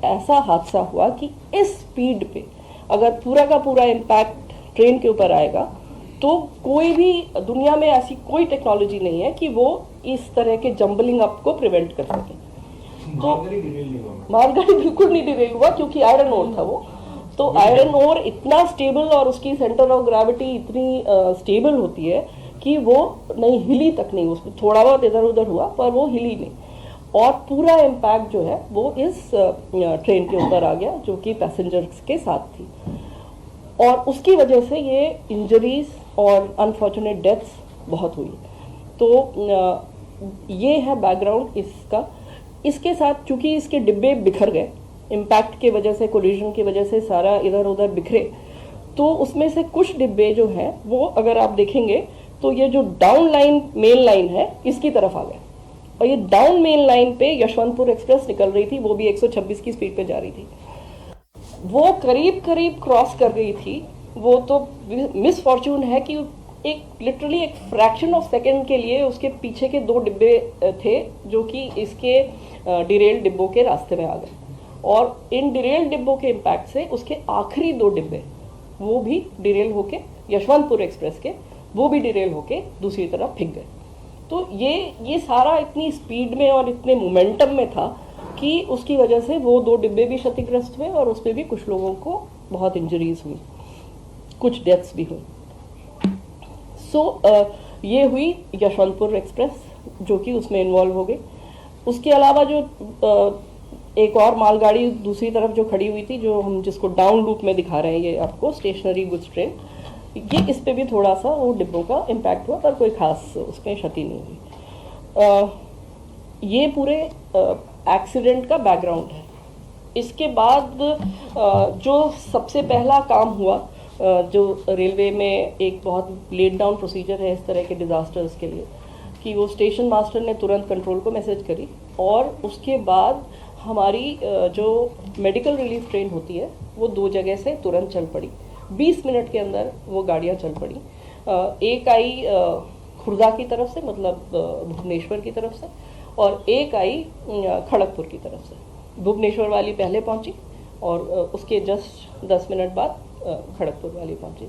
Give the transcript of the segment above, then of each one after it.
ऐसा हादसा हुआ कि इस स्पीड पे अगर पूरा का पूरा इम्पैक्ट ट्रेन के ऊपर आएगा तो कोई भी दुनिया में ऐसी कोई टेक्नोलॉजी नहीं है कि वो इस तरह के जंबलिंग अप को प्रिवेंट कर सके। तो मालगाड़ी बिल्कुल नहीं डिरेल हुआ क्योंकि आयरन ओर था वो। तो आयरन ओर इतना स्टेबल और उसकी सेंटर ऑफ ग्रेविटी इतनी स्टेबल होती है कि वो नहीं हिली तक नहीं, उसमें थोड़ा बहुत इधर उधर हुआ पर वो हिली नहीं। और पूरा इम्पैक्ट जो है वो इस ट्रेन के ऊपर आ गया जो कि पैसेंजर्स के साथ थी, और उसकी वजह से ये इंजरीज और अनफॉर्चुनेट डेथ्स बहुत हुई। तो ये है बैकग्राउंड इसका। इसके साथ चूंकि इसके डिब्बे बिखर गए इम्पैक्ट के वजह से, कोलिजन की वजह से सारा इधर उधर बिखरे, तो उसमें से कुछ डिब्बे जो हैं वो अगर आप देखेंगे तो ये जो डाउन लाइन मेन लाइन है इसकी तरफ आ गए, और ये डाउन मेन लाइन पे यशवंतपुर एक्सप्रेस निकल रही थी, वो भी 126 की स्पीड पे जा रही थी। वो करीब करीब क्रॉस कर गई थी। वो तो मिस फॉर्चून है कि एक लिटरली एक फ्रैक्शन ऑफ सेकंड के लिए उसके पीछे के दो डिब्बे थे जो कि इसके डिरेल डिब्बों के रास्ते में आ गए, और इन डिरेल डिब्बों के इम्पैक्ट से उसके आखिरी दो डिब्बे वो भी डिरेल होके यशवंतपुर एक्सप्रेस के वो भी डिरेल होके दूसरी तरफ फिक गए। तो ये सारा इतनी स्पीड में और इतने मोमेंटम में था कि उसकी वजह से वो दो डिब्बे भी क्षतिग्रस्त हुए और उसमें भी कुछ लोगों को बहुत इंजरीज हुई, कुछ डेथ्स भी हुई। ये हुई यशवंतपुर एक्सप्रेस जो कि उसमें इन्वॉल्व हो गई। उसके अलावा जो एक और मालगाड़ी दूसरी तरफ जो खड़ी हुई थी, जो हम जिसको डाउन लूप में दिखा रहे हैं ये आपको, स्टेशनरी गुड्स ट्रेन, ये इस पे भी थोड़ा सा वो डिब्बों का इम्पैक्ट हुआ पर कोई खास उसमें क्षति नहीं हुई। ये पूरे एक्सीडेंट का बैकग्राउंड है। इसके बाद जो सबसे पहला काम हुआ, जो रेलवे में एक बहुत लेट डाउन प्रोसीजर है इस तरह के डिज़ास्टर्स के लिए, कि वो स्टेशन मास्टर ने तुरंत कंट्रोल को मैसेज करी, और उसके बाद हमारी जो मेडिकल रिलीफ ट्रेन होती है वो दो जगह से तुरंत चल पड़ी। 20 मिनट के अंदर वो गाड़ियाँ चल पड़ी। एक आई खुर्दा की तरफ से, मतलब भुवनेश्वर की तरफ से, और एक आई खड़गपुर की तरफ से। भुवनेश्वर वाली पहले पहुंची और उसके जस्ट 10 मिनट बाद खड़गपुर वाली पहुंची।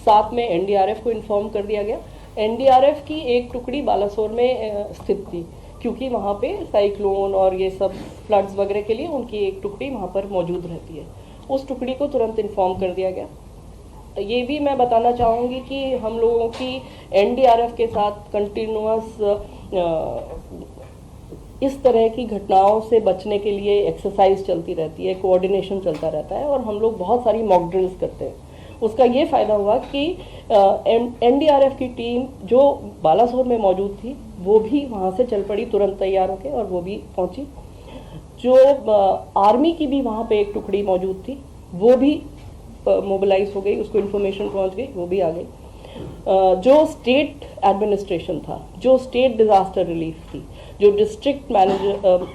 साथ में एनडीआरएफ को इन्फॉर्म कर दिया गया। एनडीआरएफ की एक टुकड़ी बालासोर में स्थित थी क्योंकि वहाँ पे साइक्लोन और ये सब फ्लड्स वगैरह के लिए उनकी एक टुकड़ी वहाँ पर मौजूद रहती है। उस टुकड़ी को तुरंत इन्फॉर्म कर दिया गया। ये भी मैं बताना चाहूँगी कि हम लोगों की एनडीआरएफ के साथ कंटिन्यूअस इस तरह की घटनाओं से बचने के लिए एक्सरसाइज चलती रहती है, कोऑर्डिनेशन चलता रहता है, और हम लोग बहुत सारी मॉक ड्रिल्स करते हैं। उसका ये फ़ायदा हुआ कि एनडीआरएफ की टीम जो बालासोर में मौजूद थी वो भी वहाँ से चल पड़ी तुरंत तैयार होकर, और वो भी पहुँची। जो आर्मी की भी वहाँ पे एक टुकड़ी मौजूद थी वो भी मोबिलाइज हो गई, उसको इन्फॉर्मेशन पहुँच गई, वो भी आ गई। जो स्टेट एडमिनिस्ट्रेशन था, जो स्टेट डिज़ास्टर रिलीफ थी, जो district manager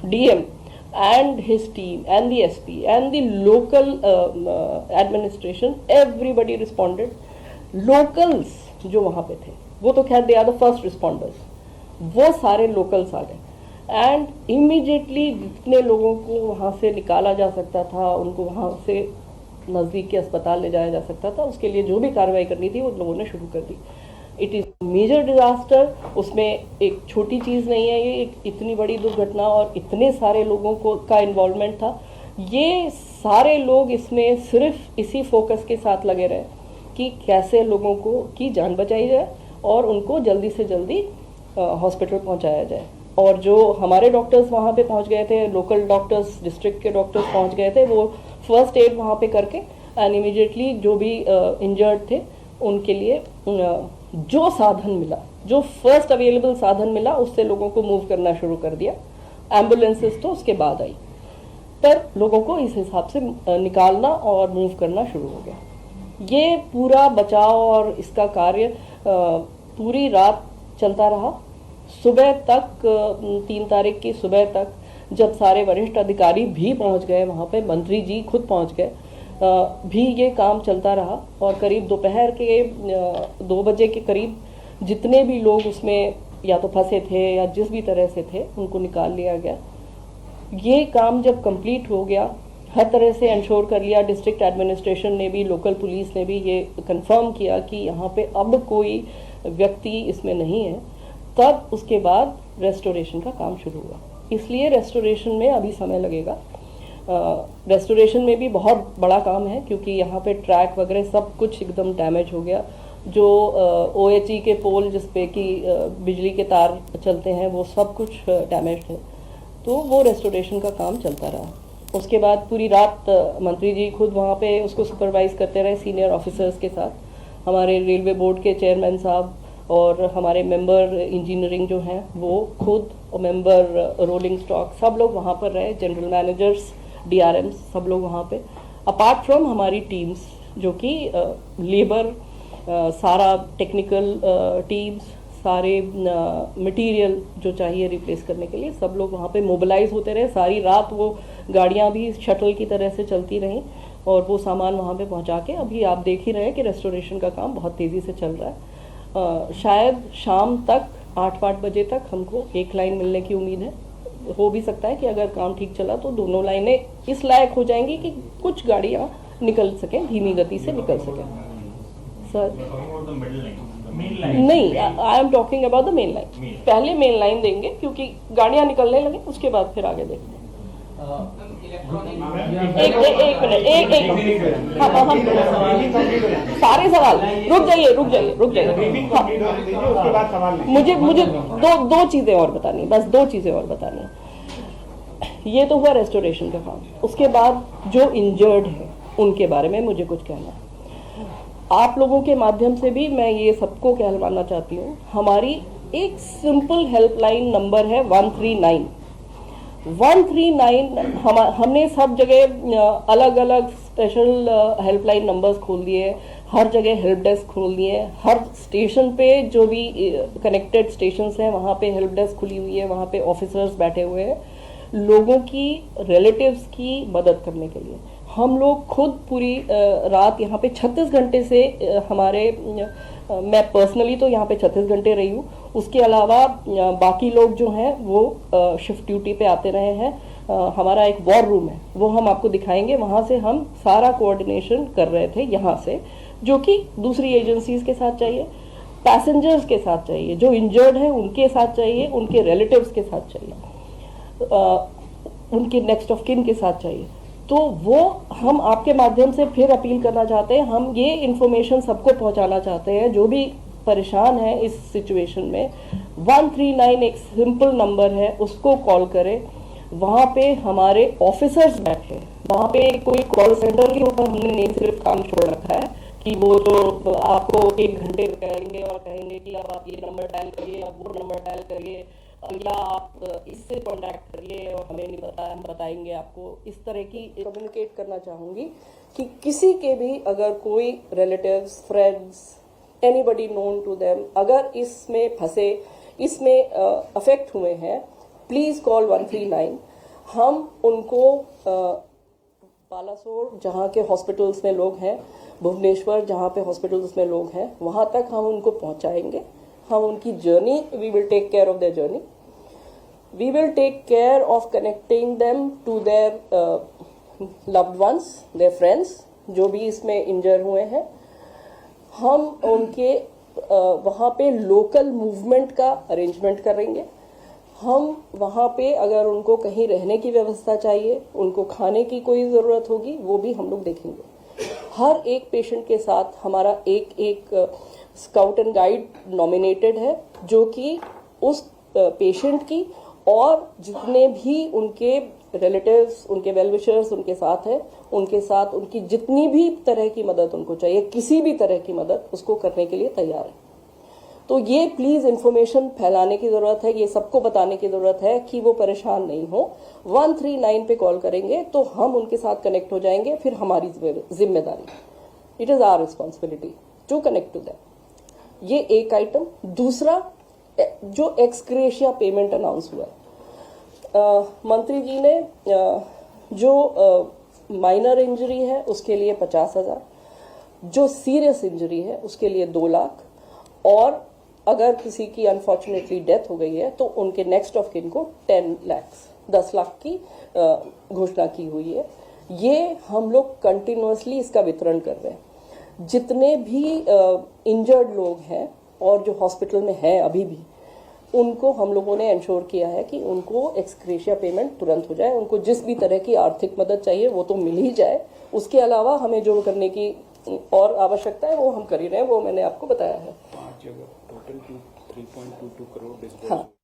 DM and his team and the SP and the local administration, everybody responded. Locals जो वहाँ पे थे वो तो खैर they are the first responders, वो सारे locals आ गए and immediately जितने लोगों को वहाँ से निकाला जा सकता था, उनको वहाँ से नज़दीक के अस्पताल ले जाया जा सकता था, उसके लिए जो भी कार्रवाई करनी थी वो लोगों ने शुरू कर दी। इट इज़ मेजर डिज़ास्टर, उसमें एक छोटी चीज़ नहीं है, ये एक इतनी बड़ी दुर्घटना और इतने सारे लोगों को का इन्वॉल्वमेंट था। ये सारे लोग इसमें सिर्फ इसी फोकस के साथ लगे रहे कि कैसे लोगों को की जान बचाई जाए और उनको जल्दी से जल्दी हॉस्पिटल पहुंचाया जाए। और जो हमारे डॉक्टर्स वहाँ पे पहुँच गए थे, लोकल डॉक्टर्स, डिस्ट्रिक्ट के डॉक्टर्स पहुँच गए थे, वो फर्स्ट एड वहाँ पे करके एंड इमीडिएटली जो भी इंजर्ड थे उनके लिए जो साधन मिला, जो फर्स्ट अवेलेबल साधन मिला, उससे लोगों को मूव करना शुरू कर दिया। एम्बुलेंसेस तो उसके बाद आई, पर लोगों को इस हिसाब से निकालना और मूव करना शुरू हो गया। ये पूरा बचाव और इसका कार्य पूरी रात चलता रहा। सुबह तक 3 तारीख की सुबह तक जब सारे वरिष्ठ अधिकारी भी पहुंच गए वहाँ पे, मंत्री जी खुद पहुंच गए, भी ये काम चलता रहा। और करीब दोपहर के 2 बजे के करीब जितने भी लोग उसमें या तो फंसे थे या जिस भी तरह से थे उनको निकाल लिया गया। ये काम जब कंप्लीट हो गया, हर तरह से इंश्योर कर लिया, डिस्ट्रिक्ट एडमिनिस्ट्रेशन ने भी, लोकल पुलिस ने भी ये कंफर्म किया कि यहाँ पे अब कोई व्यक्ति इसमें नहीं है, तब उसके बाद रेस्टोरेशन का काम शुरू हुआ। इसलिए रेस्टोरेशन में अभी समय लगेगा। रेस्टोरेशन में भी बहुत बड़ा काम है, क्योंकि यहाँ पे ट्रैक वगैरह सब कुछ एकदम डैमेज हो गया। जो OHE के पोल जिसपे कि बिजली के तार चलते हैं वो सब कुछ डैमेज है, तो वो रेस्टोरेशन का काम चलता रहा। उसके बाद पूरी रात मंत्री जी खुद वहाँ पे उसको सुपरवाइज करते रहे सीनियर ऑफिसर्स के साथ। हमारे रेलवे बोर्ड के चेयरमैन साहब और हमारे मेंबर इंजीनियरिंग जो हैं वो खुद, और मेंबर रोलिंग स्टॉक, सब लोग वहाँ पर रहे, जनरल मैनेजर्स, DRMs, सब लोग वहाँ पे, अपार्ट फ्रॉम हमारी टीम्स जो कि लेबर, सारा टेक्निकल टीम्स, सारे मटेरियल जो चाहिए रिप्लेस करने के लिए, सब लोग वहाँ पे मोबिलाइज होते रहे। सारी रात वो गाड़ियाँ भी शटल की तरह से चलती रहीं और वो सामान वहाँ पे पहुँचा के, अभी आप देख ही रहे हैं कि रेस्टोरेशन का काम बहुत तेज़ी से चल रहा है। शायद शाम तक 8-5 बजे तक हमको एक लाइन मिलने की उम्मीद है। हो भी सकता है कि अगर काम ठीक चला तो दोनों लाइनें इस लायक हो जाएंगी कि कुछ गाड़ियाँ निकल सकें, धीमी गति से निकल सकें। सर नहीं, I am talking about the main line. पहले मेन लाइन देंगे क्योंकि गाड़ियां निकलने लगे, उसके बाद फिर आगे देखते हैं। एक मिनट, हम सारे सवाल, रुक जाइए। मुझे दो चीजें और बतानी, बस 2 चीजें और बतानी है। ये तो हुआ रेस्टोरेशन का काम। उसके बाद जो इंजर्ड है उनके बारे में मुझे कुछ कहना है। आप लोगों के माध्यम से भी मैं ये सबको कहलवाना चाहती हूँ, हमारी एक सिंपल हेल्पलाइन नंबर है 139। 139 हमने सब जगह अलग अलग स्पेशल हेल्पलाइन नंबर्स खोल दिए, हर जगह हेल्प डेस्क खोल दिए, हर स्टेशन पे जो भी कनेक्टेड स्टेशंस हैं वहाँ पे हेल्प डेस्क खुली हुई है, वहाँ पे ऑफिसर्स बैठे हुए हैं लोगों की, रिलेटिव्स की मदद करने के लिए। हम लोग खुद पूरी रात यहाँ पे 36 घंटे से हमारे, मैं पर्सनली तो यहाँ पे 36 घंटे रही हूँ, उसके अलावा बाकी लोग जो हैं वो शिफ्ट ड्यूटी पे आते रहे हैं। हमारा एक वॉर रूम है, वो हम आपको दिखाएंगे, वहाँ से हम सारा कोऑर्डिनेशन कर रहे थे यहाँ से, जो कि दूसरी एजेंसीज के साथ चाहिए, पैसेंजर्स के साथ चाहिए, जो इंजर्ड हैं उनके साथ चाहिए, उनके रिलेटिव्स के साथ चाहिए, उनके नेक्स्ट ऑफ किन के साथ चाहिए। तो वो हम आपके माध्यम से फिर अपील करना चाहते हैं, हम ये इन्फॉर्मेशन सबको पहुंचाना चाहते हैं जो भी परेशान है इस सिचुएशन में। 139 एक सिंपल नंबर है, उसको कॉल करें। वहाँ पे हमारे ऑफिसर्स बैठे, वहाँ पे कोई कॉल सेंटर के ऊपर हमने नहीं सिर्फ काम छोड़ रखा है कि वो जो आपको 1 घंटे कहेंगे और कहेंगे कि अब आप ये नंबर डायल करिए, अब वो नंबर डायल करिए, या आप इससे कॉन्टैक्ट करिए और हमें नहीं पता, हम बताएंगे आपको। इस तरह की कम्युनिकेट करना चाहूँगी कि किसी के भी अगर कोई relatives, friends, anybody known to them अगर इसमें फंसे, इसमें अफेक्ट हुए हैं, प्लीज़ कॉल 139। हम उनको बालासोर जहाँ के हॉस्पिटल्स में लोग हैं, भुवनेश्वर जहाँ पे हॉस्पिटल्स में लोग हैं, वहाँ तक हम उनको पहुँचाएंगे। हम उनकी journey, we will take care of their journey, we will take care of connecting them to their loved ones, their friends जो भी इसमें इंजर हुए हैं। हम उनके वहाँ पे लोकल मूवमेंट का अरेंजमेंट करेंगे। हम वहाँ पे अगर उनको कहीं रहने की व्यवस्था चाहिए, उनको खाने की कोई ज़रूरत होगी, वो भी हम लोग देखेंगे। हर एक पेशेंट के साथ हमारा एक स्काउट एंड गाइड नॉमिनेटेड है, जो कि उस पेशेंट की और जितने भी उनके रिलेटिव्स, उनके वेल विशर्स उनके साथ है, उनके साथ उनकी जितनी भी तरह की मदद उनको चाहिए, किसी भी तरह की मदद उसको करने के लिए तैयार है। तो ये प्लीज़ इन्फॉर्मेशन फैलाने की ज़रूरत है, ये सबको बताने की ज़रूरत है कि वो परेशान नहीं हो। 139 पे कॉल करेंगे तो हम उनके साथ कनेक्ट हो जाएंगे, फिर हमारी जिम्मेदारी, it is our responsibility to connect to them. ये एक आइटम। दूसरा, जो एक्सग्रेशिया पेमेंट अनाउंस हुआ है, मंत्री जी ने जो माइनर इंजरी है उसके लिए 50,000, जो सीरियस इंजरी है उसके लिए 2 लाख, और अगर किसी की अनफॉर्चुनेटली डेथ हो गई है तो उनके नेक्स्ट ऑफ किन को 10 लाख 10 लाख की घोषणा की हुई है। ये हम लोग कंटिन्यूअसली इसका वितरण कर रहे हैं। जितने भी इंजर्ड लोग हैं और जो हॉस्पिटल में हैं अभी भी, उनको हम लोगों ने इंश्योर किया है कि उनको एक्सग्रेशिया पेमेंट तुरंत हो जाए। उनको जिस भी तरह की आर्थिक मदद चाहिए वो तो मिल ही जाए। उसके अलावा हमें जो करने की और आवश्यकता है वो हम कर ही रहे हैं, वो मैंने आपको बताया है। 5 जगह टोटल 3.22 करोड़। हाँ।